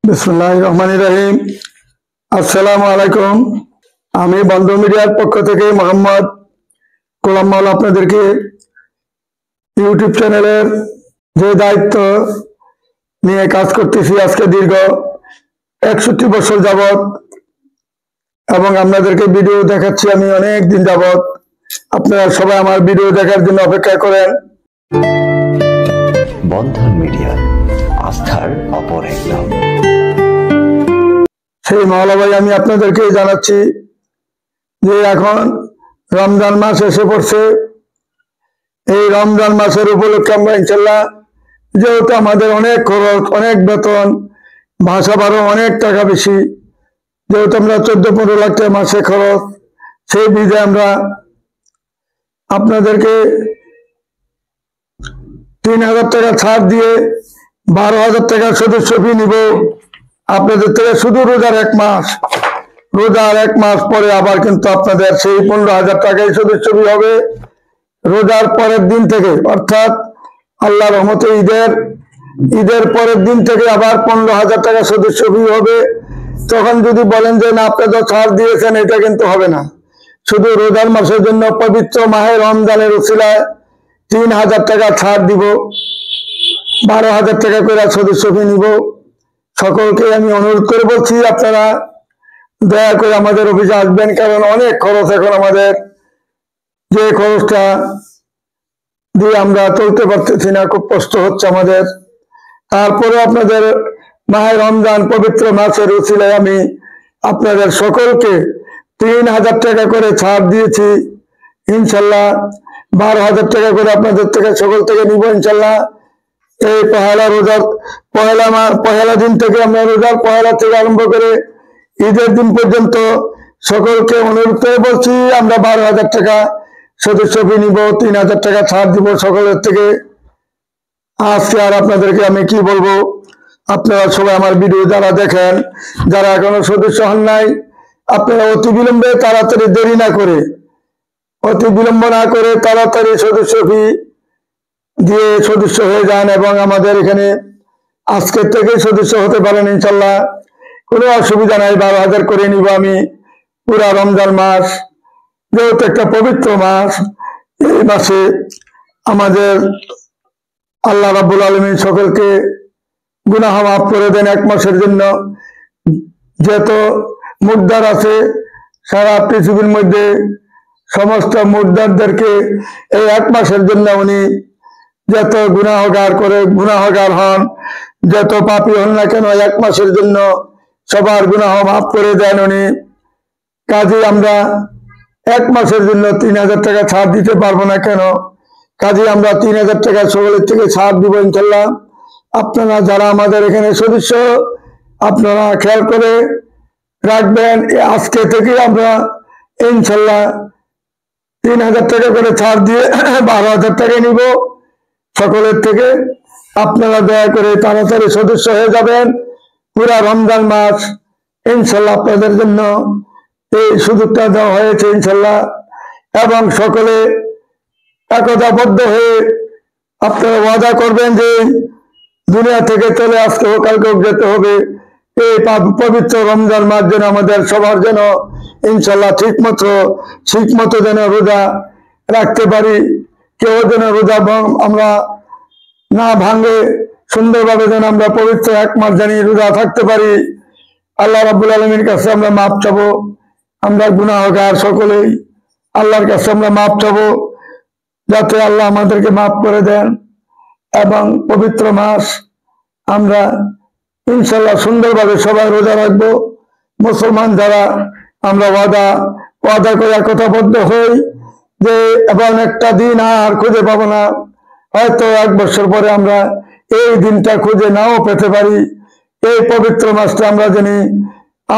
বিসমিল্লাহির রহমানির রহিম। আসসালামু আলাইকুম। আমি বন্ধু মিডিয়ার পক্ষ থেকে মোহাম্মদ গোলাম মাওলা আপনাদেরকে ইউটিউব চ্যানেলের যে দায়িত্ব নিয়ে কাজ করতেছি আজকে দীর্ঘ 61 বছর যাবত, এবং আপনাদেরকে ভিডিও দেখাচ্ছি আমি অনেক দিন যাবত। আপনারা সবাই আমার ভিডিও দেখার জন্য অপেক্ষা করেন। বন্ধন মিডিয়া, আস্থার অপর এক নাম। সেই মাওলা ভাই, আমি আপনাদেরকে জানাচ্ছি যে এখন রমজান মাস এসে পড়ছে। এই রমজান মাসের উপলক্ষে আমরা ইনশাল্লাহ, যেহেতু আমাদের অনেক খরচ, অনেক বেতন, ভাষা ভাড়া অনেক টাকা বেশি, যেহেতু আমরা 14-15 লাখ টাকা মাসে খরচ, সেই বিধে আমরা আপনাদেরকে 3000 টাকা ছাড় দিয়ে 12,000 টাকা সদস্য ফি নিব আপনাদের থেকে, শুধু রোজার 1 মাস। রোজার 1 মাস পরে আবার কিন্তু আপনাদের সেই 15,000 টাকাই সদস্য ফি হবে। রোজার পরের দিন থেকে, অর্থাৎ আল্লাহর রহমতে ঈদের পরের দিন থেকে আবার 15,000 টাকা সদস্য ফি হবে। তখন যদি বলেন যে না, আপনি তো ছাড় দিয়েছেন, এটা কিন্তু হবে না। শুধু রোজার মাসের জন্য পবিত্র মাহে রমজানের উসিলায় 3,000 টাকা ছাড় দিব, 12,000 টাকা করে সদস্য ফি নিব। সকলকে আমি অনুরোধ করে বলছি, আপনারা দয়া করে আমাদের অফিসে আসবেন, কারণ অনেক খরচ। এখন আমাদের যে খরচটা দিয়ে আমরা চলতে পারতেছি না, খুব কষ্ট হচ্ছে আমাদের। তারপরে আপনাদের মাহে রমজান পবিত্র মাসের উসিলায় আমি আপনাদের সকলকে 3,000 টাকা করে ছাড় দিয়েছি। ইনশাল্লাহ 12,000 টাকা করে আপনাদের থেকে সকল থেকে নিব ইনশাল্লাহ। এই পহেলা দিন থেকে আমরা রোজার পহেলা থেকে আরম্ভ করে ঈদের দিন পর্যন্ত সকলকে অনুরোধ করে বলছি, আমরা 12,000 টাকা সদস্য ফি নিব, 3,000 টাকা ছাড় দিব সকলের থেকে। আজকে আর আপনাদেরকে আমি কি বলবো, আপনারা সবাই আমার ভিডিও যারা দেখেন, যারা এখনো সদস্য হন নাই, আপনারা অতি বিলম্বে তাড়াতাড়ি দেরি না করে, অতি বিলম্ব না করে তাড়াতাড়ি সদস্য ফি দিয়ে সদস্য হয়ে যান, এবং আমাদের এখানে আজকের থেকে সদস্য হতে পারেন ইনশাল্লাহ। কোনো অসুবিধা নাই, 12,000 করে নিব আমি পুরা রমজান মাস, যেহেতু একটা পবিত্র মাস। এই মাসে আমাদের আল্লাহ রাব্বুল আলামিন সকলকে গুনাহ মাফ করে দেন 1 মাসের জন্য। যত মুর্দার আছে সারা পৃথিবীর মধ্যে, সমস্ত মুর্দারদেরকে এই 1 মাসের জন্য উনি যত গুনাহগার হন, যত পাপী হন না কেন, 1 মাসের জন্য সবার গুনাহ মাফ করে দেন উনি। কাজে আমরা 1 মাসের জন্য 3,000 টাকা ছাড় দিতে পারবো না কেন? কাজে আমরা 3,000 টাকা সকলের থেকে ছাড় দিব ইনশাল্লাহ। আপনারা যারা আমাদের এখানে সদস্য, আপনারা খেয়াল করে রাখবেন, আজকে থেকে আমরা ইনশাল্লাহ 3,000 টাকা করে ছাড় দিয়ে 12,000 টাকা নিব সকলের থেকে। আপনারা দয়া করে তাড়াতাড়ি সদস্য হয়ে যাবেন। পুরা রমজান মাস ইনশাল্লাহ আপনাদের জন্য এই সুযোগটা দেওয়া হয়েছে ইনশাল্লাহ। এবং সকলে একতাবদ্ধ হয়ে আপনারা ওয়াদা করবেন যে দুনিয়া থেকে চলে আসতে হোক, কালকে যেতে হবে। এই পবিত্র রমজান মাস যেন আমাদের সবার যেন ইনশাল্লাহ ঠিক মতো যেন রোজা রাখতে পারি। কেউ যেন রোজা আমরা না ভাঙে, সুন্দরভাবে যেন আমরা পবিত্র 1 মাস জানি রোজা থাকতে পারি। আল্লাহ রাব্বুল আলামিনের কাছে আমরা মাপ চাবো। আমরা গুনাহগার সকলেই আল্লাহর কাছে আমরা মাপ চাবো, যাতে আল্লাহ আমাদেরকে মাফ করে দেন। এবং পবিত্র মাস আমরা ইনশাল্লাহ সুন্দরভাবে সবাই রোজা রাখবো। মুসলমান যারা আমরা ওয়াদা করে একতাবদ্ধ হই যে এমন একটা দিন আর খুঁজে পাবো না, হয়তো 1 বছর পরে আমরা এই দিনটা খুঁজে নাও পেতে পারি। এই পবিত্র মাসটা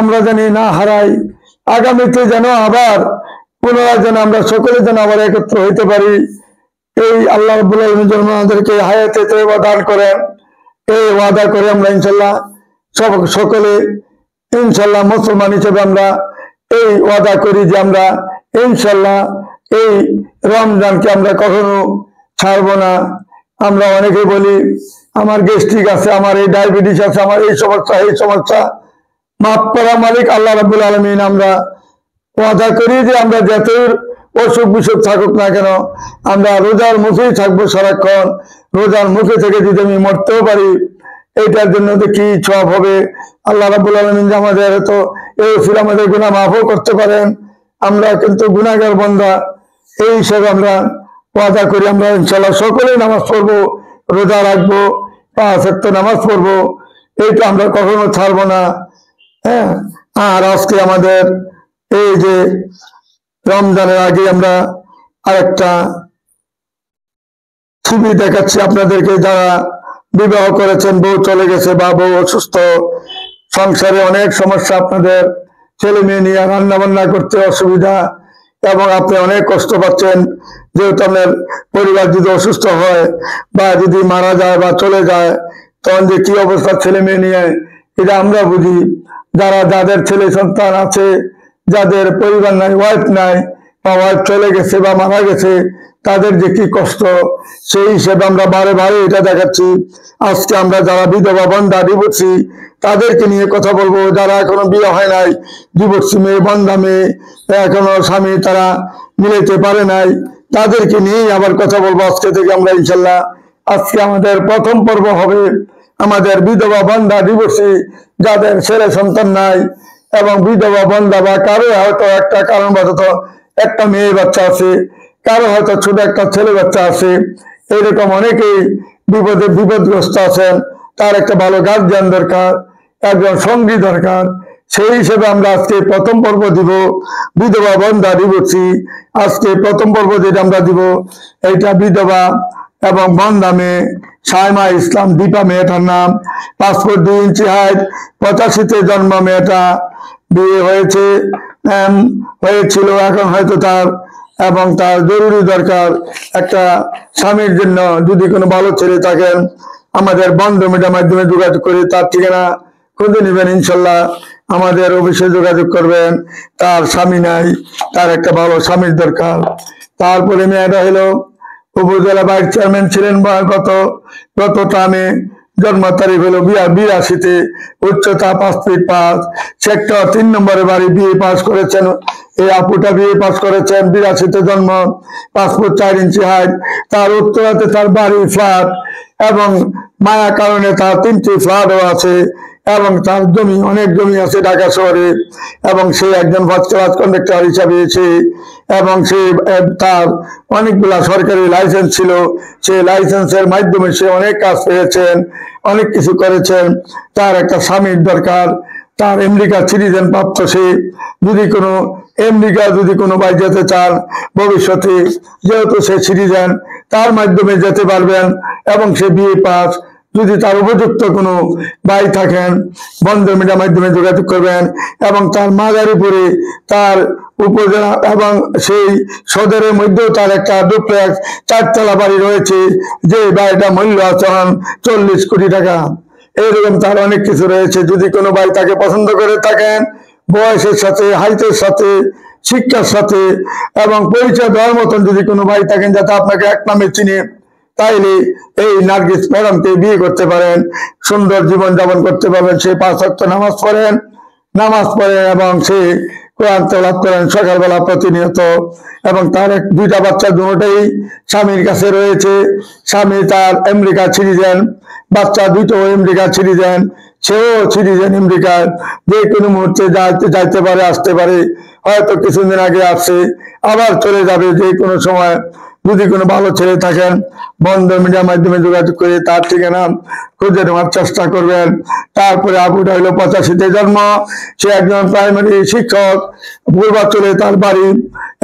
আমরা জানি না হারাই। আগামীতে যেন আবার পুনরায় যেন আমরা সকলে যেন আবার একত্র হইতে পারি। এই আল্লাহ রাব্বুল আলামিন যেন আমাদেরকে হায়াতে তয়্যিবা দান করেন, এই ওয়াদা করে আমরা ইনশাল্লাহ সকলে ইনশাল্লাহ মুসলমান হিসেবে আমরা এই ওয়াদা করি যে আমরা ইনশাল্লাহ এই রমজানকে আমরা কখনো ছাড়বো না। আমরা অনেকে বলি আমার গ্যাস্ট্রিক আছে, আমার এই ডায়াবেটিস আছে, আমার এই সমস্যা মাফ করা মালিক আল্লাহ রাব্বুল আলামিন। আমরা ওয়াদা করি যে আমরা যত অসুখ বিসুখ থাকুক না কেন, আমরা রোজার মুখেই থাকবো সারাক্ষণ। রোজার মুখে থেকে যদি আমি মরতেও পারি, এইটার জন্য যে কি সওয়াব হবে। আল্লাহ রাব্বুল আলামিন যে আমাদের তো এই উসিলা আমাদের গুনাহ মাফও করতে পারেন। আমরা কিন্তু গুনাহগার বান্দা, এই হিসেবে আমরা ওয়াদা করি আমরা ইনশাআল্লাহ সকলেই নামাজ পড়বো, রোজা রাখবো, 5 ওয়াক্ত নামাজ পড়বো, এইটা আমরা কখনো ছাড়বো না। হ্যাঁ, আর আজকে আমাদের এই যে রমজানের আগে আমরা আরেকটা ছবি দেখাচ্ছি আপনাদেরকে। যারা বিবাহ করেছেন, বউ চলে গেছে বা বউ অসুস্থ, সংসারে অনেক সমস্যা, আপনাদের ছেলে মেয়ে নিয়ে রান্না বান্না করতে অসুবিধা এবং আপনি অনেক কষ্ট পাচ্ছেন, যেহেতু আপনার পরিবার যদি অসুস্থ হয় বা যদি মারা যায় বা চলে যায়, তখন যে কি অবস্থা ছেলে মেয়ে নিয়ে, এটা আমরা বুঝি। যাদের ছেলে সন্তান আছে, যাদের পরিবার নাই, ওয়াইফ নাই বা ওয়াইফ চলে গেছে বা মারা গেছে, তাদের যে কি কষ্ট, সেই হিসেবে আমরা বারে বারে এটা দেখাচ্ছি। আজকে আমরা যারা বিধবা বন্ধা ডিভোর্সি, তাদেরকে নিয়ে কথা বলবো। যারা এখনো বিয়ে হয় নাই, ডিভোর্সি মেয়ে, বন্ধা মেয়ে, এখনো স্বামী তারা মিলাইতে পারে নাই, তাদেরকে নিয়েই আবার কথা বলবো আজকে থেকে আমরা ইনশাল্লাহ। আজকে আমাদের প্রথম পর্ব হবে আমাদের বিধবা বন্ধা ডিভোর্সি, যাদের ছেলে সন্তান নাই এবং বিধবা বন্ধা বা কারো হয়তো একটা কারণবশত একটা মেয়ে বাচ্চা আছে, কারো হয়তো ছোট একটা ছেলে বাচ্চা আছে, এইরকম অনেকেই বিপদগ্রস্ত আছেন। তার একটা ভালো গার্জিয়ান দরকার, একজন সঙ্গী দরকার। সেই হিসেবে আমরা আজকে প্রথম পর্ব দিব বিধবা বন্ধা ডিভোর্সি। আজকে প্রথম পর্ব যেটা আমরা দিব, এইটা বিধবা এবং বন্ধা মেয়ে সাইমা ইসলাম দীপা, মেয়েটার নাম। পাসপোর্ট 2 ইঞ্চি হাইট, 85-তে জন্ম। মেয়েটা বিয়ে হয়েছিল, এখন হয়তো তার জরুরি দরকার একটা স্বামীর জন্য। যদি কোনো ভালো ছেলে থাকেন, আমাদের বন্ধু মিডিয়ার মাধ্যমে যোগাযোগ করে তার ঠিকানা খুঁজে নেবেন ইনশাল্লাহ। আমাদের অফিসে যোগাযোগ করবেন। তার স্বামী নাই, তার একটা ভালো স্বামীর দরকার। তারপরে মেয়েটা হলো উপজেলা ভাইস চেয়ারম্যান ছিলেন গত টার্মে। জন্ম তারিখ হলো 82-তে, উচ্চতা 5 ফিট 5, সেক্টর 3 নম্বরে বাড়ি। বিএ পাস করেছেন, এই আপুটা বিএ পাস করেছেন, 82-তে জন্ম, পাসপোর্ট 4 ইঞ্চি হাইট। তার উত্তরাতে তার বাড়ি, ফ্ল্যাট এবং মায়া কারণে তার 3টি ফ্ল্যাটও আছে এবং তার জমি, অনেক জমি আছে ঢাকা শহরে। এবং সে একজন ফার্স্ট ক্লাস কন্ডাক্টর হিসাবে এবং সে তার অনেকগুলা সরকারি লাইসেন্স ছিল। সেই লাইসেন্সের মাধ্যমে সে অনেক কাজ পেয়েছেন, অনেক কিছু করেছেন। তার একটা স্বামীর দরকার, তার আমেরিকা সিটিজেন প্রাপ্ত। সে যদি কোনো ভাই যেতে চান ভবিষ্যতে, যেহেতু সে সিটিজেন, তার মাধ্যমে যেতে পারবেন। এবং সে বিএ পাস। যদি তার উপযুক্ত কোনো ভাই থাকেন, বন্ধন মিডিয়ার মাধ্যমে যোগাযোগ করবেন। এবং তার মাদারীপুরে তার উপজেলা এবং সেই সদরের মধ্যেও তার একটা ডুপ্লেক্স 4 তলা বাড়ি রয়েছে, যে বাড়িটা মূল্য আছে 40 কোটি টাকা। এইরকম তার অনেক কিছু রয়েছে। যদি কোনো ভাই তাকে পছন্দ করে থাকেন, বয়সের সাথে, হাইটের সাথে, শিক্ষার সাথে এবং পরিচয় দেওয়ার মতন যদি কোনো ভাই থাকেন, যাতে আপনাকে এক নামে চিনে, তাইলে এই নার্গিস ম্যাডামকে বিয়ে করতে পারেন। সুন্দর জীবন যাপন করতে পারবেন। সে 5 ওয়াক্ত নামাজ পড়েন এবং সে কোরআন তেলাওয়াত করেন সকালবেলা প্রতিনিয়ত। এবং তার 2টা বাচ্চা, দুটোই স্বামীর কাছে রয়েছে। স্বামী তার আমেরিকা সিটিজেন, বাচ্চা 2টোও আমেরিকা সিটিজেন, সেও সিটিজেন আমেরিকার। যে কোনো মুহূর্তে যাইতে পারে, আসতে পারে। হয়তো কিছুদিন আগে আসছে, আবার চলে যাবে যে কোনো সময়। যদি কোনো ভালো ছেলে থাকেন, বন্ধন মিডিয়ার মাধ্যমে যোগাযোগ করে তার ঠিকানা খুঁজে নেওয়ার চেষ্টা করবেন। তারপরে আপুটা হলো 85-তে জন্ম, সে একজন প্রাইমারি শিক্ষক, পূর্বাঞ্চলে তার বাড়ি।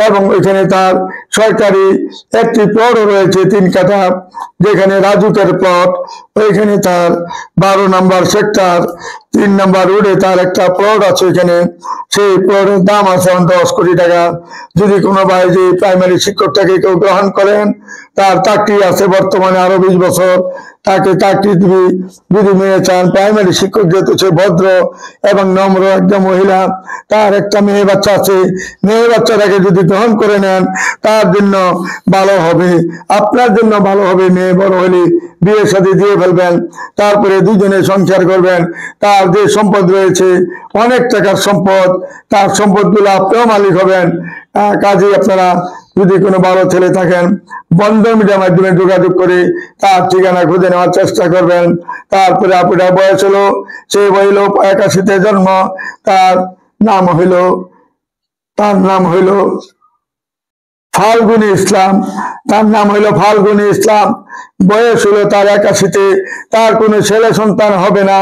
এবং ওইখানে তার সরকারি একটি প্লটও রয়েছে 3 কাঠা, যেখানে রাজুকের প্লট। ওইখানে তার 12 নম্বর সেক্টর 3 নম্বর রোডে তার একটা প্লট আছে। এখানে সেই প্লটের দাম আছে 10 কোটি টাকা। যদি কোনো ভাই যে প্রাইমারি শিক্ষকটাকে কেউ গ্রহণ করেন, তার চাকরি আছে বর্তমানে আরো 20 বছর, তাকে চাকরি দিবি। যদি মেয়ে চান, প্রাইমারি শিক্ষক যেহেতু সে ভদ্র এবং নম্র একটা মহিলা, তার একটা মেয়ে বাচ্চা আছে, মেয়ে বাচ্চাটাকে যদি গ্রহণ করে নেন তার জন্য ভালো হবে, আপনার জন্য ভালো হবে। মেয়ে বড় হলে বিয়ের সাথে দিয়ে ফেলবেন, তারপরে দুজনে সংসার করবেন। তার যে সম্পদ রয়েছে, অনেক টাকার সম্পদ, তার সম্পদগুলো আপনিও মালিক হবেন। কাজে আপনারা যদি কোনো ভালো ছেলে থাকেন, বন্ধন মিডিয়ার মাধ্যমে যোগাযোগ করে তার ঠিকানা খুঁজে নেওয়ার চেষ্টা করবেন। তারপরে আপনার বয়স হলো, সে হইল 81-তে জন্ম, তার নাম হইল ফাল্গুনী ইসলাম, তার নাম হইল ফাল্গুনী ইসলাম। বয়স হলো তার 81-তে, তার কোনো ছেলে সন্তান হবে না,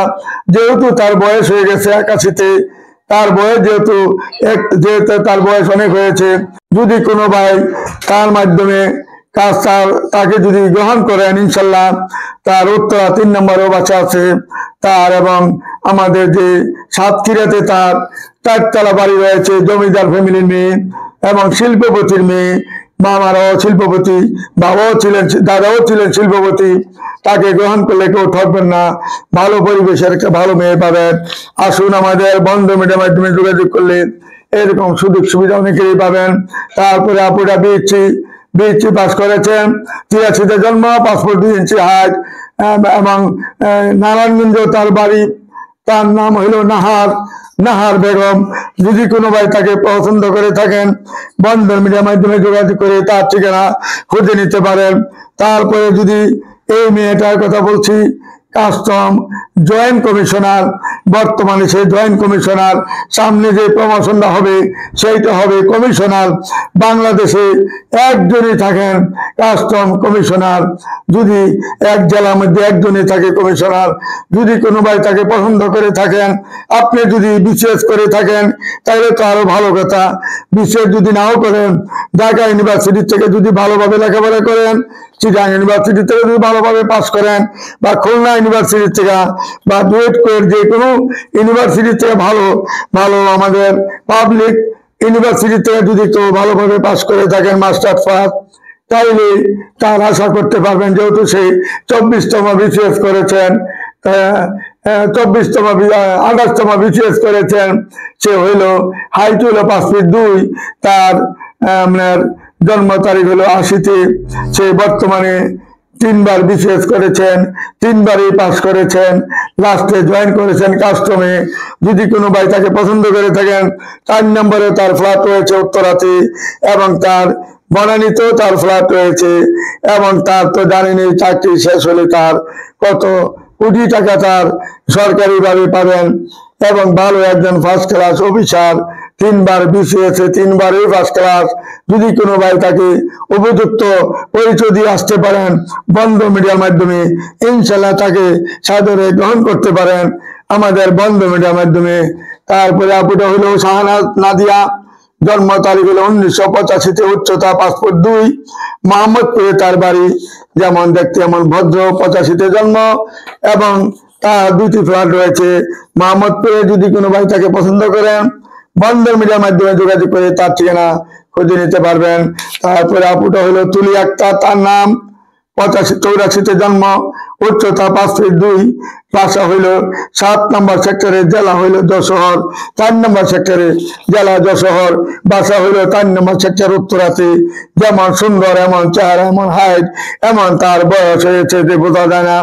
যেহেতু তার বয়স হয়ে গেছে 81-তে। তার বয়স যেহেতু তার বয়স অনেক হয়েছে, যদি কোনো ভাই তার মাধ্যমে তাকে যদি গ্রহণ করেন, ইনশাল্লাহ তার উত্তরা 3 নম্বরও বাচ্চা আছে তার। এবং আমাদের যে সাতক্ষীরাতে তার 4তলা বাড়ি রয়েছে, জমিদার ফ্যামিলির মেয়ে এবং শিল্পপতির মেয়ে। মামারাও শিল্পপতি, বাবাও ছিলেন, দাদাও ছিলেন শিল্পপতি। তাকে গ্রহণ করলে কেউ ঠকবেন না, ভালো পরিবেশের একটা ভালো মেয়ে পাবেন। আসুন, আমাদের বন্ধন মিডিয়ার মাধ্যমে যোগাযোগ করলে এরকম সুযোগ সুবিধা অনেকেই পাবেন। তারপরে আপুরা বিএসসি পাস করেছেন, 83-তে জন্ম, পাসপোর্ট 2 ইঞ্চি হাইট এবং নারায়ণগঞ্জ তার বাড়ি। তার নাম হইল নাহার বেগম। যদি কোনো ভাই তাকে পছন্দ করে থাকেন, বন্ধন মিডিয়ার মাধ্যমে যোগাযোগ করে তার ঠিকানা খুঁজে নিতে পারেন। তারপরে যদি এই মেয়েটার কথা বলছি, কাস্টম জয়েন্ট কমিশনার, বর্তমানে সে জয়েন্ট কমিশনার। সামনে যে প্রমোশনটা হবে সেইটা হবে কমিশনার। বাংলাদেশে একজনই থাকেন কাস্টম কমিশনার, যদি এক জেলার মধ্যে একজনই থাকে কমিশনার। যদি কোনো ভাই তাকে পছন্দ করে থাকেন, আপনি যদি বিশেষ করে থাকেন তাহলে তো আরো ভালো কথা। বিশেষ যদি নাও করেন, ঢাকা ইউনিভার্সিটি থেকে যদি ভালোভাবে লেখাপড়া করেন, চিটাগাং ইউনিভার্সিটি থেকে যদি ভালোভাবে পাস করেন, বা খুলনা ইউনিভার্সিটি থেকে বা ডুয়েট কোয়েট যে কোনো ইউনিভার্সিটি থেকে ভালো আমাদের পাবলিক ইউনিভার্সিটি থেকে যদি কেউ ভালোভাবে পাস করে থাকেন মাস্টার্স পাস, তাইলে তার আশা করতে পারবেন। যেহেতু সেই 24তম বিসিএস করেছেন, 28তম বিসিএস করেছেন, সে হইল হাইট হইল 5 ফিট 2, তার আপনার জন্ম তারিখ হলো 80-তে। সে বর্তমানে 3 বার বিসিএস করেছেন, 3 বারই পাস করেছেন, লাস্টে জয়েন করেছেন কাস্টমে। যদি কোনো ভাই তাকে পছন্দ করে থাকেন, 4 নম্বরে তার ফ্ল্যাট রয়েছে উত্তরাতে, এবং তার বনানীতেও তার ফ্ল্যাট রয়েছে। এবং তার তো জানেনই, চাকরি শেষ হলে তার কত কোটি টাকা তার সরকারিভাবে পাবেন। এবং ভালো একজন ফার্স্ট ক্লাস অফিসার, 3 বার বিসিএস, 3 বারই ফার্স্ট ক্লাস। যদি কোনো ভাই তাকে উপযুক্ত পরিচয় দিয়ে আসতে পারেন বন্ধন মিডিয়ার মাধ্যমে, ইনশাল্লাহ তাকে সাদরে গ্রহণ করতে পারেন আমাদের বন্ধন মিডিয়ার মাধ্যমে। তারপরে আপুটা হইল শাহানাজ নাদিয়া, জন্ম তারিখ হলো 1985-তে, উচ্চতা পাসপোর্ট 2, মোহাম্মদপুরে তার বাড়ি। যেমন দেখতে এমন ভদ্র, 85-তে জন্ম এবং তার 2টি ফ্ল্যাট রয়েছে মোহাম্মদপুরে। যদি কোনো ভাই তাকে পছন্দ করেন, বন্ধন মিডিয়ার মাধ্যমে যোগাযোগ করে তার ঠিকানা খুঁজে নিতে পারবেন। তারপরে আপুটা হলো তুলি আক্তার, তার নাম, 84-তে জন্ম, উচ্চতা 5 ফিট 2, বাসা হইল 7 নম্বর সেক্টরে, জেলা হইল যশোর। 4 নম্বর সেক্টরে, জেলা যশোর, বাসা হইল 4 নম্বর সেক্টর উত্তরাতে। যেমন সুন্দর, এমন চেহারা, এমন হাইট, এমন তার বয়স হয়েছে যে বোঝা যায় না।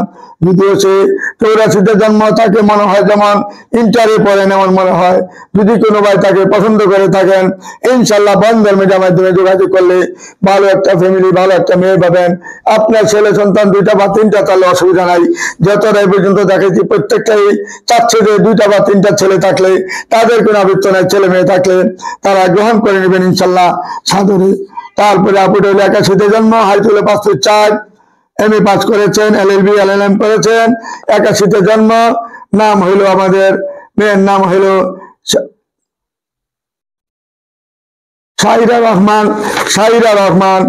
যদিও সে 84-তে জন্ম, তাকে মনে হয় যেমন ইন্টারে পড়েন এমন মনে হয়। যদি কোনো ভাই তাকে পছন্দ করে থাকেন, ইনশাল্লাহ বন্ধন মিডিয়ার মাধ্যমে যোগাযোগ করলে ভালো একটা ফ্যামিলি, ভালো একটা মেয়ে পাবেন। আপনার ছেলে সন্তান 2টা বা 3টা, তাহলে অসুবিধা নাই। যতটাই পর্যন্ত দেখেছি প্রত্যেকটাই চাচ্ছে যে 2টা বা 3টা ছেলে থাকলে, তাদের কোনো আবৃত্ত নাই, ছেলে মেয়ে থাকলে তারা গ্রহণ করে নেবেন ইনশাল্লাহ সাদরে। তারপরে আপুটা হইল 81-তে জন্ম, হাইট হলো 5 ফিট 4, এমএ পাস করেছেন, LLB LLM করেছেন, 81-তে জন্ম। নাম হইল, আমাদের মেয়ের নাম হইল সাইরা রহমান।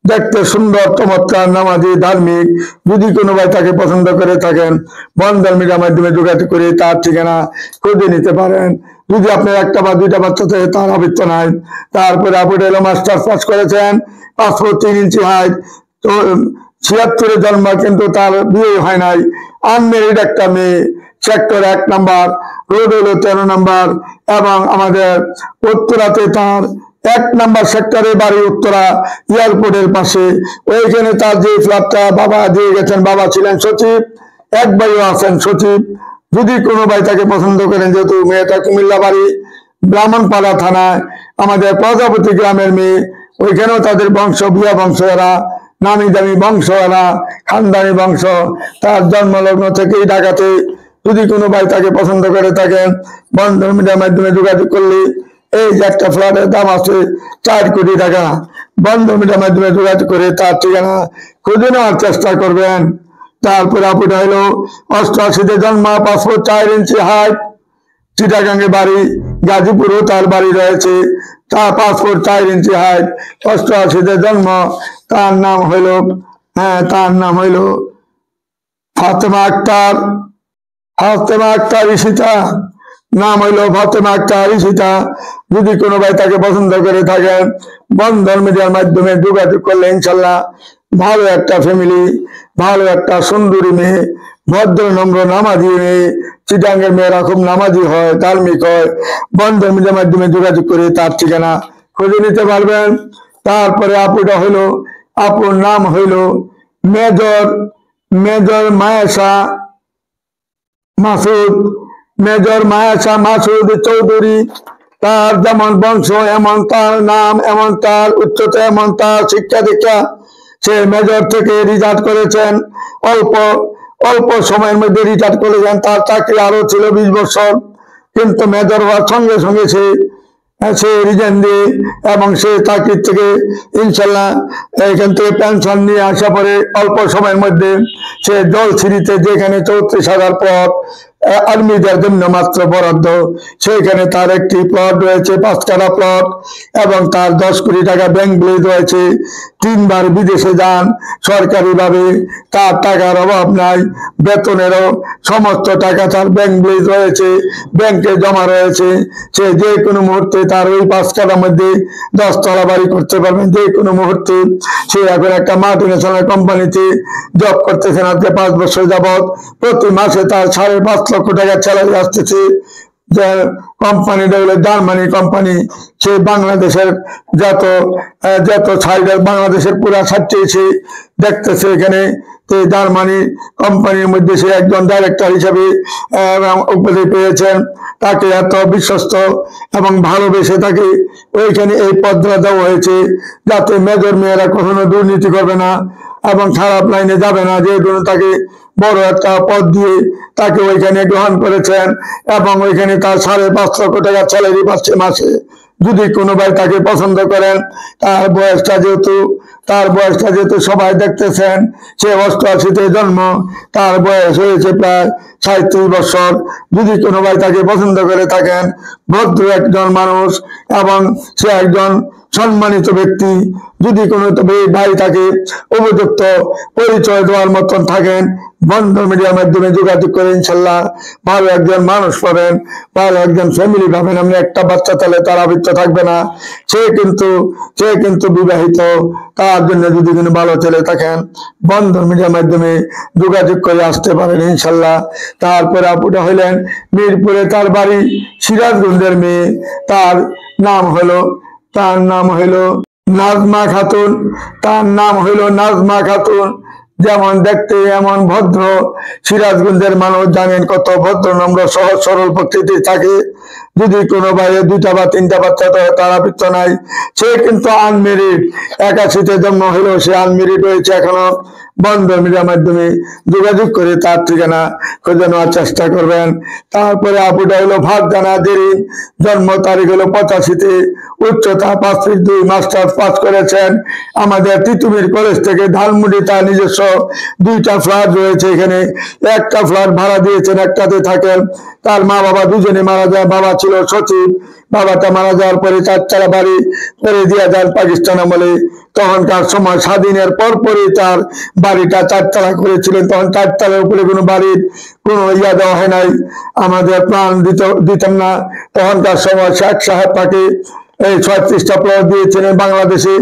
দেখতে সুন্দর, চমৎকার, নামাজি, ধার্মিক। যদি কোনো ভাই তাকে পছন্দ করে থাকেন, বন্ধন মিডিয়ার মাধ্যমে যোগাযোগ করে তার ঠিকানা খুঁজে নিতে পারেন। যদি আপনার 1টা বা 2টা বাচ্চা থাকে, তার আবৃত্ত নাই। তারপরে আপুটা হলো মাস্টার্স পাস করেছেন, পাসপোর্ট 3 ইঞ্চি হাইট, ছিয়াত্তরে জন্ম, কিন্তু তার বিয়ে হয় নাই, আনমেরিড একটা মেয়ে। সেক্টর 1 নাম্বার, রোড হলো 13 নাম্বার, এবং আমাদের উত্তরাতে তার 1 নাম্বার সেক্টরে বাড়ি, উত্তরা এয়ারপোর্টের পাশে। ওইখানে তার যে ফ্ল্যাটটা বাবা দিয়ে গেছেন, বাবা ছিলেন সচিব, এক ভাইও আছেন সচিব। যদি কোনো ভাই তাকে পছন্দ করেন, যেহেতু মেয়েটা কুমিল্লা বাড়ি, ব্রাহ্মণপাড়া থানায়, আমাদের প্রজাপতি গ্রামের মেয়ে, ওইখানেও তাদের বংশ, বিয়া বংশ, এরা নামি দামি বংশ, এরা খানদানি বংশ। তার জন্মলগ্ন থেকেই ঢাকাতে। যদি কোনো ভাই তাকে পছন্দ করে থাকেন, বন্ধন মিডিয়ার মাধ্যমে যোগাযোগ করলে এই যে একটা ফ্ল্যাটের দাম আছে 4 কোটি টাকা। বন্ধন মিডিয়ার মাধ্যমে যোগাযোগ করে তার ঠিকানা খুঁজে নেওয়ার চেষ্টা করবেন। তারপরে আপুটা হলো 88-তে জন্ম, পাসপোর্ট 4 ইঞ্চি হাইট, চিটাগাঙ্গে বাড়ি, গাজীপুরেও তার বাড়ি রয়েছে। তার পাসপোর্ট 4 ইঞ্চি হাইট, 88-তে জন্ম। তার নাম হইল ফাতেমা আক্তার। ফাতেমা আক্তার ঈশিতা, নাম হইল ফাতেমা আক্তার ঈশিতা। যদি কোনো ভাই তাকে পছন্দ করে থাকেন, বন্ধন মিডিয়ার মাধ্যমে যোগাযোগ করলে ইনশাল্লাহ ভালো একটা ফ্যামিলি, ভালো একটা সুন্দরী মেয়ে, ভদ্র নম্র নামাজি মেয়ে। চিটাঙ্গের মেয়েরা খুব নামাজি হয়, ধার্মিক হয়। বন্ধন মিডিয়ার মাধ্যমে যোগাযোগ করে তার ঠিকানা খুঁজে নিতে পারবেন। তারপরে আপুর নাম হইল মেজর মায়েশা মাসুদ। মেজর মায়েশা মাসুদ চৌধুরী। তার যেমন বংশ, এমন তার নাম, এমন তার উচ্চতা, এমন তার শিক্ষা দীক্ষা। সে মেজর থেকে রিটায়ার করেছেন, অল্প সময়ের মধ্যে রিটায়ার করেছেন। তার চাকরি আরো ছিল 20 বছর, কিন্তু মেজর হওয়ার সঙ্গে সঙ্গে সে রিজাইন দিয়ে, এবং সে চাকরির থেকে ইনশাল্লাহ এখান থেকে পেনশন নিয়ে আসা পরে অল্প সময়ের মধ্যে সে জলছিড়িতে, যেখানে 34,000 পদ আর্মিদের জন্য মাত্র বরাদ্দ, সেখানে তার একটি প্লট রয়েছে, 5 কাঠা প্লট, এবং তার 10 কোটি টাকা ব্যাংক ব্যালেন্স রয়েছে। 3 বার বিদেশে যান সরকারিভাবে, তার টাকার অভাব নাই, বেতনেরও সমস্ত টাকা তার ব্যাংক ব্যালেন্স রয়েছে, ব্যাংকে জমা রয়েছে। সে যে কোনো মুহূর্তে তার ওই 5 কাঠার মধ্যে 10 তলা বাড়ি করতে পারবেন যে কোনো মুহূর্তে। সে এখন একটা মাল্টিনেশনাল কোম্পানিতে জব করতেছেন আজকে 5 বছর যাবৎ। প্রতি মাসে তার 5.5 লক্ষ টাকা স্যালারি আসতেছে। যে কোম্পানিটা হলো জার্মানি কোম্পানি। সে বাংলাদেশের যত সাইডের বাংলাদেশের পুরা সাজিয়েছে দেখতেছে এখানে। জার্মানি কোম্পানির মধ্যে সে একজন ডাইরেক্টর হিসেবে উপাধি পেয়েছেন। তাকে এত বিশ্বস্ত এবং ভালোবেসে তাকে ওইখানে এই পদটা দেওয়া হয়েছে, যাতে মেজর মেয়েরা কখনো দুর্নীতি করবে না এবং খারাপ লাইনে যাবে না। যে জন্য তাকে বড় একটা পদ দিয়ে তাকে ওইখানে গ্রহণ করেছেন, এবং ওইখানে তার 5.5 লক্ষ টাকা স্যালারি পাচ্ছে মাসে। যদি কোনো ভাই তাকে পছন্দ করেন, তার বয়সটা যেহেতু সবাই দেখতেছেন, সে 88-তে জন্ম, তার বয়স হয়েছে প্রায় 37 বছর। যদি কোনো ভাই তাকে পছন্দ করে থাকেন, ভদ্র একজন মানুষ এবং সে একজন সম্মানিত ব্যক্তি, যদি কোনো ভাই তাকে উপযুক্ত পরিচয় দেওয়ার মতন থাকেন, বন্ধন মিডিয়ার মাধ্যমে যোগাযোগ করে ইনশাল্লাহ ভালো একজন মানুষ পাবেন, ভালো একজন ফ্যামিলি পাবেন। আপনি একটা বাচ্চা তাহলে তার আবৃত্ত থাকবে না। সে কিন্তু বিবাহিত। তার জন্য যদি কোনো ভালো ছেলে থাকেন, বন্ধন মিডিয়ার মাধ্যমে যোগাযোগ করে আসতে পারেন ইনশাল্লাহ। তারপরে আপুটা হইলেন মিরপুরে, তার বাড়ি সিরাজগঞ্জের মেয়ে। তার নাম হইল নাজমা খাতুন। তার নাম হইল নাজমা খাতুন। যেমন দেখতে এমন ভদ্র। সিরাজগঞ্জের মানুষ জানেন কত ভদ্র নম্র সহজ সরল প্রকৃতি থাকে। যদি কোনো ভাইয়ের 2টা বা 3টা বাচ্চা তার আবৃত্ত নাই। সে কিন্তু আনমেরিড, 81-তে জন্ম হইলেও সে আনমেরিড রয়েছে এখনো। বন্ধন মিডিয়ার মাধ্যমে যোগাযোগ করে তার ঠিকানা খুঁজে নেওয়ার চেষ্টা করবেন। তারপরে আপুটা হলো ফারজানা জেরিন। জন্ম তারিখ হলো 85-তে, উচ্চতা 5 ফিট 2, মাস্টার্স পাস করেছেন আমাদের তিতুমির কলেজ থেকে। ধানমন্ডি তার নিজস্ব 2টা ফ্ল্যাট রয়েছে এখানে। একটা ফ্ল্যাট ভাড়া দিয়েছেন, একটাতে থাকেন। তার মা বাবা দুজনে মারা যায়। বাবা ছিল সচিব, বাবাটা মারা যাওয়ার পরে 4 তলা বাড়ি করে দিয়ে যান পাকিস্তান আমলে। তখনকার সময় স্বাধীনের পরপরই তার বাড়িটা 4 তলা করেছিলেন। তখন 4 তলার উপরে কোনো বাড়ির কোনো দেওয়া হয় নাই, আমাদের প্রাণ দিতেন না। তখনকার সময় শেখ সাহেব তাকে এই 36টা প্লট দিয়েছেন বাংলাদেশে,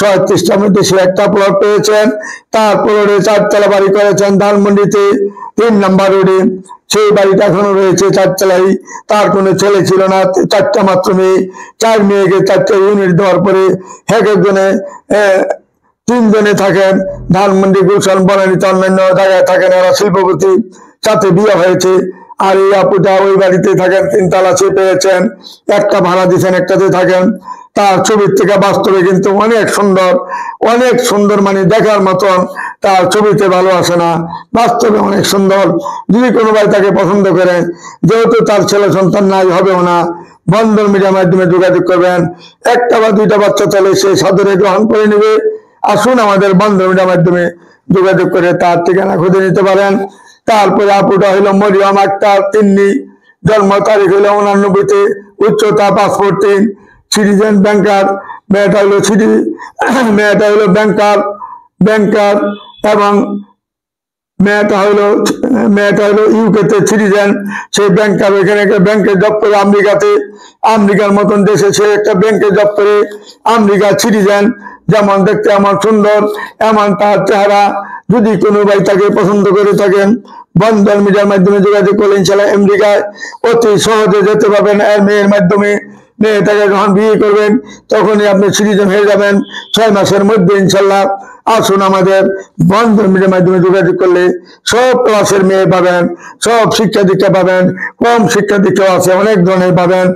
36টার মধ্যে সে একটা প্লট পেয়েছেন। তারপরে 4তলা বাড়ি করেছেন ধানমন্ডিতে 3 নম্বর রোডে, সেই বাড়িটা এখনো রয়েছে 4তলাই। তার কোনো ছেলে ছিল না, 4টা মাত্র মেয়ে, 4 মেয়েকে 4টা ইউনিট দেওয়ার পরে এক একজনে 3 জনে থাকেন। ধানমন্ডি, গুলশান, বনানীতে অন্যান্য জায়গায় থাকেন, এরা শিল্পপতি, সাথে বিয়ে হয়েছে। আর এই আপুটা ওই বাড়িতে থাকেন, 3 তলা সে পেয়েছেন, একটা ভাড়া দিয়েছেন, একটাতে থাকেন। তার ছবির থেকে বাস্তবে কিন্তু অনেক সুন্দর, অনেক সুন্দর, মানে দেখার মতন। তার ছবিতে ভালো আসে না, বাস্তবে অনেক সুন্দর। যদি কোনো ভাই তাকে পছন্দ করে, যেহেতু তার ছেলে সন্তান নাই, হবেও না, বন্ধন মিডিয়ার মাধ্যমে যোগাযোগ করবেন। 1টা বা 2টা বাচ্চা তাহলে সে সাদরে গ্রহণ করে নেবে। আসুন আমাদের বন্ধন মিডিয়ার মাধ্যমে যোগাযোগ করে তার ঠিকানা খুঁজে নিতে পারেন। তারপরে আপুটা হইল মরিয়ম আক্তার তিন্নি, জন্ম তারিখ হইল 89-তে, উচ্চতা 5 ফুট 3, সিটিজেন ব্যাংকার। মেয়েটা হইল ব্যাংকার এবং মেয়েটা হইলো ইউকেতে সিটিজেন। সেই ব্যাংকার, ওইখানে একটা ব্যাংকে জব করে আমেরিকার মতন দেশে সে একটা ব্যাংকে জব করে, আমেরিকার সিটিজেন। যেমন দেখতে এমন সুন্দর, এমন তার চেহারা। যদি কোনো ভাই তাকে পছন্দ করে থাকেন, বন্ধন মিডিয়ার মাধ্যমে যোগাযোগ করলে ইনশাল্লাহ আমেরিকায় অতি সহজে যেতে পারবেন। এর মেয়ের মাধ্যমে মেয়েটাকে যখন বিয়ে করবেন তখনই আপনি সিটিজেন হয়ে যাবেন 6 মাসের মধ্যে ইনশাল্লাহ। আসুন আমাদের বন্ধন মিডিয়ার মাধ্যমে যোগাযোগ করলে সব ক্লাসের মেয়ে পাবেন, সব শিক্ষা দীক্ষা পাবেন, কম শিক্ষা দীক্ষাও আছে, অনেক ধরনের পাবেন।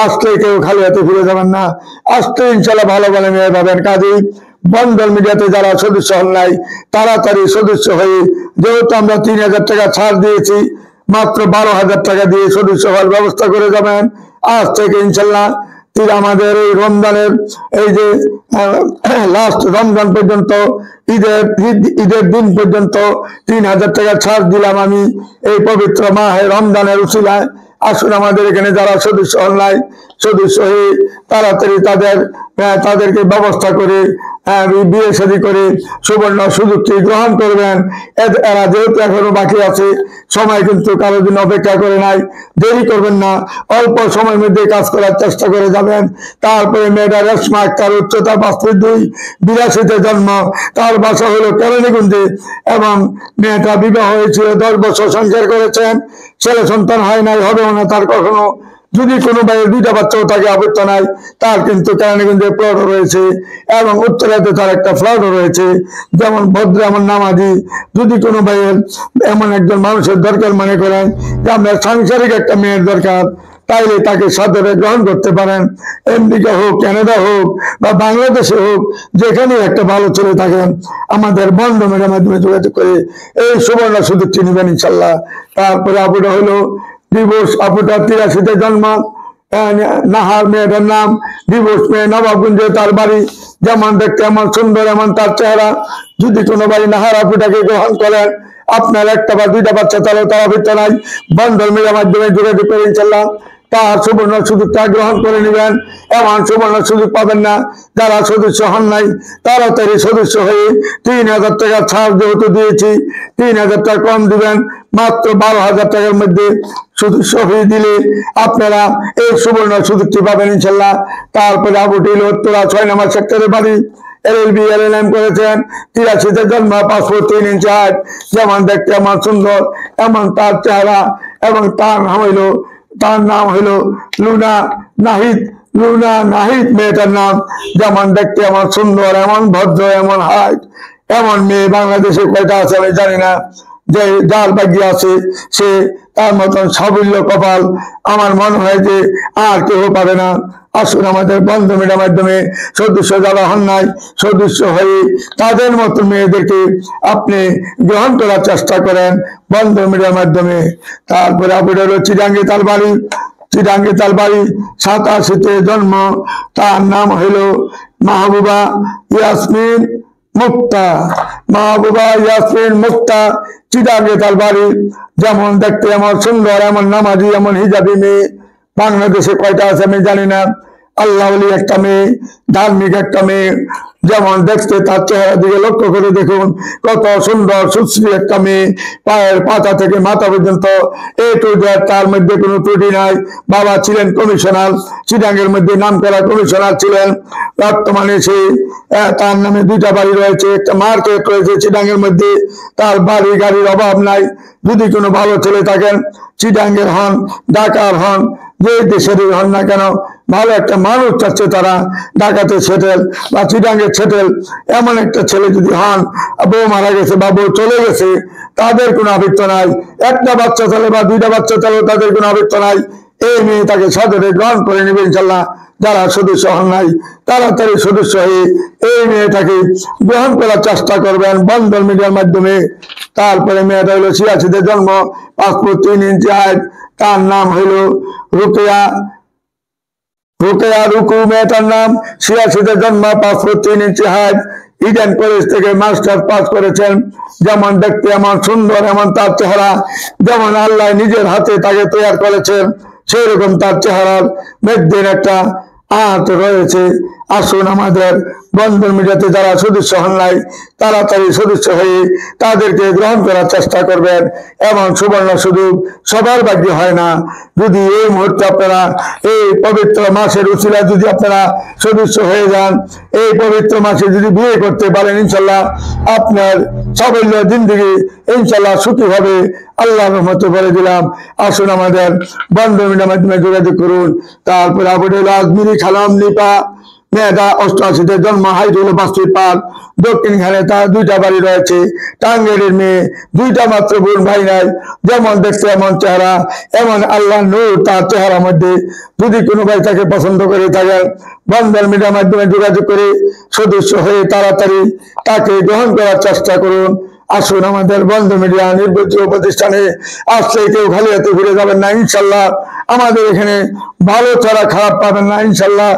আসলে কেউ খালি হাতে ফিরে যাবেন না, আসলে ইনশাল্লাহ ভালো ভালো মেয়ে পাবেন। কাজেই বন্ধন মিডিয়াতে যারা সদস্য হন নাই, তাড়াতাড়ি সদস্য হয়ে, যেহেতু আমরা 3000 টাকা ছাড় দিয়েছি, মাত্র 12,000 টাকা দিয়ে সদস্য হওয়ার ব্যবস্থা করে যাবেন। আজ থেকে ইনশাল্লাহ আমাদের এই রমজানের, এই যে লাস্ট রমজান পর্যন্ত, ঈদের দিন পর্যন্ত 3000 টাকা ছাড় দিলাম আমি এই পবিত্র মাহে রমজানের উসিলায়। আসুন আমাদের এখানে যারা সদস্য হন নাই, সদস্য হয়ে তাড়াতাড়ি তাদেরকে ব্যবস্থা করে বিয়ে শাদী করে সুবর্ণ সুযোগটি গ্রহণ করবেন। এরা যেহেতু এখনো বাকি আছে, সময় কিন্তু কারোর জন্য অপেক্ষা করে নাই, দেরি করবেন না, অল্প সময়ের মধ্যে কাজ করার চেষ্টা করে যাবেন। তারপরে মেয়েটা রেশমা আক্তার, উচ্চতা 5 ফুট 2, 82-তে জন্ম, তার বাসা হলো কেরানীগঞ্জে এবং মেয়েটা বিবাহ হয়েছিল, 10 বছর সংসার করেছেন, ছেলে সন্তান হয় নাই, হবেও না তার কখনো। যদি কোনো ভাইয়ের 2টা বাচ্চাও থাকে, আপত্তি নাই, তার কিন্তু কেরানীগঞ্জে প্লটও রয়েছে এবং উত্তরাতে তার একটা ফ্ল্যাটও রয়েছে। যেমন ভদ্র, এমন নামাজি, যদি কোনো ভাইয়ের এমন একজন মানুষের দরকার মনে করেন যে আমরা সাংসারিক একটা মেয়ের দরকার, তাইলে তাকে সাদরে গ্রহণ করতে পারেন। আমেরিকা হোক, কানাডা হোক বা বাংলাদেশে হোক, যেখানে একটা ভালো ছেলে থাকেন, আমাদের বন্ধনের মাধ্যমে যোগাযোগ করে এই সুবর্ণ সুযোগটি নেবেন ইনশাল্লাহ। তারপরে আপুটা হলো ডিভোর্স, আপুটা 83-তে জন্ম, নাহার মেয়েটার নাম, ডিভোর্স মেয়ে, নবাবগঞ্জে তার বাড়ি। যেমন দেখতে এমন সুন্দর, এমন তার চেহারা। যদি কোনো বাড়ি নাহার আপুটাকে গ্রহণ করেন, আপনার 1টা বা 2টা বাচ্চা তাহলে তার অভিজ্ঞতা নাই, বন্ধন মিডিয়ার মাধ্যমে যোগাযোগ করে ইনশাল্লাহ তার সুবর্ণ সুযোগটা গ্রহণ করে নেবেন। এমন সুবর্ণ সুযোগ পাবেন না যারা সদস্য হন নাই। তাড়াতাড়ি সদস্য হয়ে 3000 টাকা ছাড় যেহেতু দিয়েছি, 3000 টাকা কম দিবেন, মাত্র 12,000 টাকার মধ্যে সদস্য হয়ে দিলে আপনারা এই সুবর্ণ সুযোগটি পাবেন ইনশাল্লাহ। তারপরে আবুটি উত্তরা 6 নম্বর সেক্টরে বাড়ি, LLB LLM করেছেন, 83-তে জন্ম, 5 ফুট 3 ইঞ্চি হাইট। যেমন দেখতে এমন সুন্দর, এমন তার চেহারা এবং তার নাম হইলো লুনা নাহিদ মেয়েটার নাম। যেমন দেখতে এমন সুন্দর, এমন ভদ্র, এমন হাইট, এমন মেয়ে বাংলাদেশে কয়টা আছে আমি জানি না। যে যার ভাগ্যে আছে সে, তার মতন সাবল্য কপাল আমার মনে হয় যে আর কেউ পাবে না। আসুন আমাদের বন্ধন মিডিয়ার মাধ্যমে সদস্য যারা হন নাই, সদস্য হয়ে তাদের মতো মেয়েদেরকে আপনি গ্রহণ করার চেষ্টা করেন বন্ধন মিডিয়ার মাধ্যমে। তারপরে আপনার হলো চিরাঙ্গি তার বাড়ি, 87-তে জন্ম, তার নাম হইল মাহবুবা ইয়াসমিন মুক্তা, চিরাঙ্গি তার বাড়ি। যেমন দেখতে এমন সুন্দর, এমন নামাজি, এমন হিজাবি মেয়ে বাংলাদেশে কয়টা আছে আমি জানি না। আল্লাহ একটা মেয়ে, ধার্মিক একটা মেয়ে, যেমন দেখতে তার চেহারা দিকে লক্ষ্য করে দেখুন, কত সুন্দর সুশ্রী একটা মেয়ে, পায়ের পাতা থেকে মাথা পর্যন্ত এ টু জেড, তার মধ্যে কোনো ত্রুটি নাই। বাবা ছিলেন কমিশনার, চিটাঙ্গের মধ্যে নাম করা কমিশনার ছিলেন। বর্তমানে সে তার নামে 2টা বাড়ি রয়েছে, একটা মার্কেট রয়েছে চিটাঙ্গের মধ্যে। তার বাড়ি গাড়ির অভাব নাই। যদি কোনো ভালো ছেলে থাকেন, চিটাঙ্গের হন, ঢাকার হন, যে দেশেরই হন না কেন, ভালো একটা মানুষ চাচ্ছে তারা ঢাকাতে সেটেল বা চিটাঙ্গে সেটেল, এমন একটা ছেলে যদি হন, বউ মারা গেছে বা বউ চলে গেছে, তাদের কোনো আবৃত্ত নাই। একটা বাচ্চা ছেলে বা 2টা বাচ্চা ছেলে, তাদের কোনো আবৃত্ত নাই। এই মেয়ে তাকে সাদরে গ্রহণ করে নেবে ইনশাল্লাহ। যারা সদস্য হন নাই, তাড়াতাড়ি সদস্য হয়ে এই মেয়েটাকে গ্রহণ করার চেষ্টা করবেন বন্ধন মিডিয়ার মাধ্যমে। তারপরে মেয়েটা হইল 86-তে জন্ম, 5 ফুট 3 ইঞ্চি হাইট। তার নাম হইল রুকেয়া রুকু। মেয়েটার নাম, 86-তে জন্ম, 5 ফুট 3 ইঞ্চি হাইট। ইডেন কলেজ থেকে মাস্টার পাস করেছেন। যেমন দেখতে এমন সুন্দর, এমন তার চেহারা, যেমন আল্লাহ নিজের হাতে তাকে তৈরি করেছেন, সেই রকম তার চেহারার মধ্যে একটা আর্ট রয়েছে। আসুন আমাদের বন্ধন মিডিয়াতে যারা সদস্য হন নাই, তাড়াতাড়ি সদস্য হয়ে তাদেরকে গ্রহণ করার চেষ্টা করবেন। এমন সুবর্ণ সুযোগ সবার ভাগ্যে হয় না। যদি এই মুহূর্তে আপনারা এই পবিত্র মাসের উসিলায় যদি আপনারা সদস্য হয়ে যান, এই পবিত্র মাসে যদি বিয়ে করতে পারেন, ইনশাল্লাহ আপনার সাফল্য জিন্দেগি ইনশাল্লাহ সুখী হবে, আল্লাহর রহমতে বলে দিলাম। আসুন আমাদের বন্ধন মিডিয়ার মাধ্যমে যোগাযোগ করুন। তারপরে আপনি আজমিরি খালাম নিপা, মেয়েটা 88-তে জন্ম, হাইট হলো 5 ফিট 5। দক্ষিণখানে তার 2টা বাড়ি রয়েছে। টাঙ্গেরের মেয়ে, 2টা মাত্র বোন ভাই নাই। যেমন দেখতে এমন চেহারা, এমন আল্লাহ নূর তার চেহারার মধ্যে। যদি কোনো ভাই তাকে পছন্দ করে থাকেন, বন্ধন মিডিয়ার মাধ্যমে যোগাযোগ করে সদস্য হয়ে তাড়াতাড়ি তাকে গ্রহণ করার চেষ্টা করুন। আসুন আমাদের বন্ধন মিডিয়া নির্ভরযোগ্য প্রতিষ্ঠানে আসলে কেউ খালি হাতে ফিরে যাবেন না ইনশাল্লাহ। আমাদের এখানে ভালো ছাড়া খারাপ পাবেন না ইনশাল্লাহ।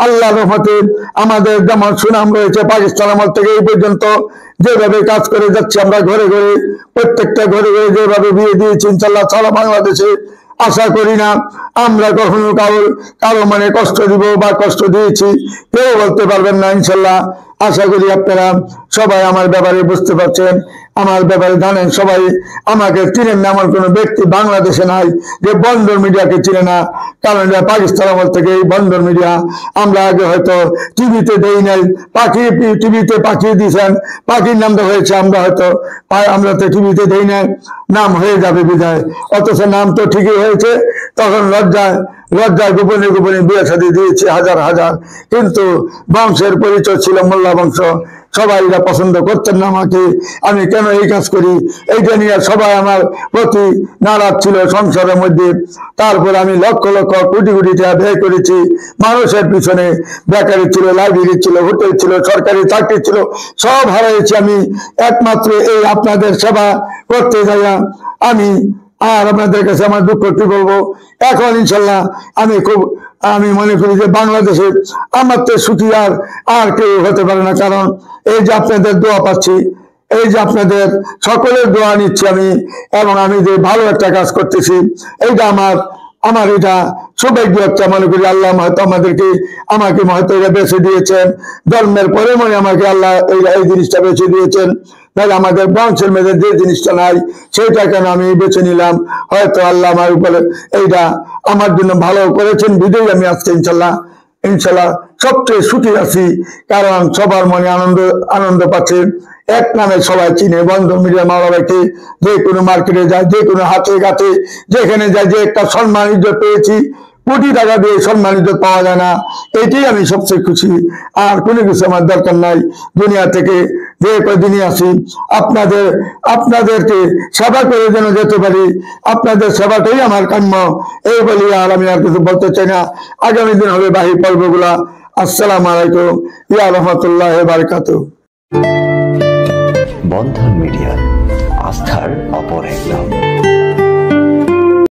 আল্লাহর রহমতে আমাদের যেমন সুনাম রয়েছে, পাকিস্তান আমল থেকে এই পর্যন্ত যেভাবে কাজ করে যাচ্ছি আমরা, ঘরে ঘরে, প্রত্যেকটা ঘরে ঘরে যেভাবে বিয়ে দিয়েছি ইনশাল্লাহ সারা বাংলাদেশে, আশা করি না আমরা কখনো কারো মানে কষ্ট দিব বা কষ্ট দিয়েছি, কেউ বলতে পারবেন না ইনশাল্লাহ। আশা করি আপনারা সবাই আমার ব্যাপারে বুঝতে পারছেন, আমার ব্যাপারে জানেন। সবাই আমাকে চিনেন না, এমন কোনো ব্যক্তি বাংলাদেশে নাই যে বন্ধন মিডিয়াকে চিনে না। কারণ এটা পাকিস্তান আমল থেকে এই বন্ধন মিডিয়া। আমরা আগে হয়তো টিভিতে দেই নাই, টিভিতে পাঠিয়ে দিয়েছেন, পাখির নামটা হয়েছে, আমরা তো টিভিতে দেই নাই, নাম হয়ে যাবে বিদায়। অথচ নাম তো ঠিকই হয়েছে। তখন লজ্জায় গোপনে গোপনে বিয়ে শাদী দিয়েছি হাজার হাজার, কিন্তু বংশের পরিচয় ছিল মোল্লা বংশ। সবাই এটা পছন্দ করতেন না আমাকে, আমি কেন এই কাজ করি, এইটা নিয়ে সবাই আমার প্রতি নারাজ ছিল সংসারের মধ্যে। তারপর আমি লক্ষ লক্ষ কোটি কোটি টাকা ব্যয় করেছি মানুষের পিছনে। বেকারি ছিল, লাইব্রেরি ছিল, হোটেল ছিল, সরকারি চাকরি ছিল, সব হারাইছি আমি একমাত্র এই আপনাদের সেবা করতে যাইয়া। আর আপনাদের কাছে আমার দুঃখ কি বলবো। এখন ইনশাল্লাহ আমি মনে করি যে বাংলাদেশে আমার তো সুখী আর কেউ হতে পারে না। কারণ এই যে আপনাদের দোয়া পাচ্ছি, এই যে আপনাদের সকলের দোয়া নিচ্ছি আমি, এবং আমি যে ভালো একটা কাজ করতেছি, এইটা আমার এটা সৌভাগ্য একটা মনে করি। আল্লাহ হয়তো আমাকে হয়তো এটা বেছে দিয়েছেন, জন্মের পরে মনে আমাকে আল্লাহ এই জিনিসটা বেছে দিয়েছেন। তাহলে আমাদের বংশের মেয়েদের যে জিনিসটা নাই, সেইটা কেন আমি বেছে নিলাম। হয়তো আল্লাহ আমার উপরে এইটা আমার জন্য ভালো করেছেন, বিধেই আমি আজকে ইনশাল্লাহ সবচেয়ে সুখী আছি। কারণ সবার মনে আনন্দ পাচ্ছে। এক নামে সবাই চিনে বন্ধন মিডিয়া মাওলানাকে। যে কোনো মার্কেটে যায়, যে কোনো হাতে ঘাটে, যেখানে যায়, যে একটা সম্মান ইজ্জত পেয়েছি, কোটি টাকা দিয়ে সম্মান ইজ্জত পাওয়া যায় না। এটাই আমি সবচেয়ে খুশি। আর কোনো কিছু আমার দরকার নাই দুনিয়া থেকে। যে কদিনই আসি আপনাদেরকে সেবা করে যেন যেতে পারি, আপনাদের সেবাটাই আমার কাম্য। এই বলি আর আমি আর কিছু বলতে চাই না। আগামী দিন হবে বাহি পর্বগুলা। আসসালামু আলাইকুম ইয়া রাহমাতুল্লাহি ওয়া বারাকাতুহু। বন্ধন মিডিয়া, আস্থার অপর এক নাম।